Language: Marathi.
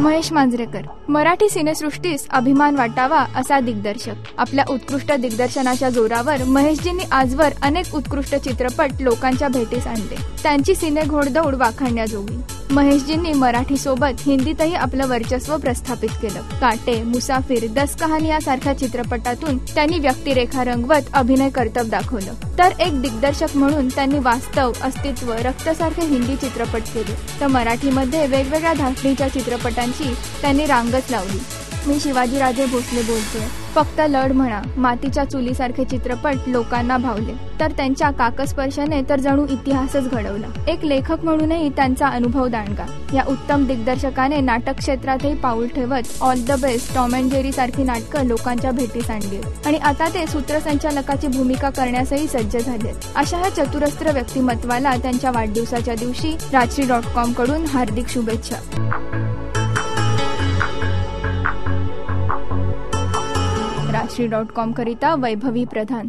महेश मांजरेकर मराठी सिनेसृष्टीस अभिमान वाटावा असा दिग्दर्शक। आपल्या उत्कृष्ट दिग्दर्शनाच्या जोरावर महेशजींनी आजवर अनेक उत्कृष्ट चित्रपट लोकांच्या भेटीस आणले। त्यांची सिने घोडदौड वाखाणण्याजोगी। महेशजींनी मराठी सोबत हिंदीतही आपलं वर्चस्व प्रस्थापित केलं। काटे, मुसाफिर, 10 कहाणी यासारख्या चित्रपटातून त्यांनी व्यक्तिरेखा रंगवत अभिनय कर्तव्य दाखवलं। तर एक दिग्दर्शक म्हणून त्यांनी वास्तव, अस्तित्व, रक्तसारखे हिंदी चित्रपट केले, तर मराठीमध्ये वेगवेगळ्या धाटणीच्या चित्रपटांची त्यांनी रांगच लावली। मी शिवाजीराजे भोसले बोलतोय। फक्त लढ म्हणा, मातीच्या चुलीसारखे चित्रपट लोकांना भावले, तर त्यांच्या काकस्पर्शाने तर जणू इतिहासच घडवला। एक लेखक म्हणूनही त्यांचा अनुभव दांडगा। या उत्तम दिग्दर्शकाने नाटक क्षेत्रातही पाऊल ठेवत all the best, Tom and Jerry सारखी नाटकं लोकांच्या भेटीस आणली आणि आता ते सूत्रसंचालकाची भूमिका करण्यासही सज्ज झाले। अशा या चतुरस्त्र व्यक्तिमत्वाला त्यांच्या वाढदिवसाच्या दिवशी राजश्री.com कडून हार्दिक शुभेच्छा। राजश्री.com करिता वैभवी प्रधान।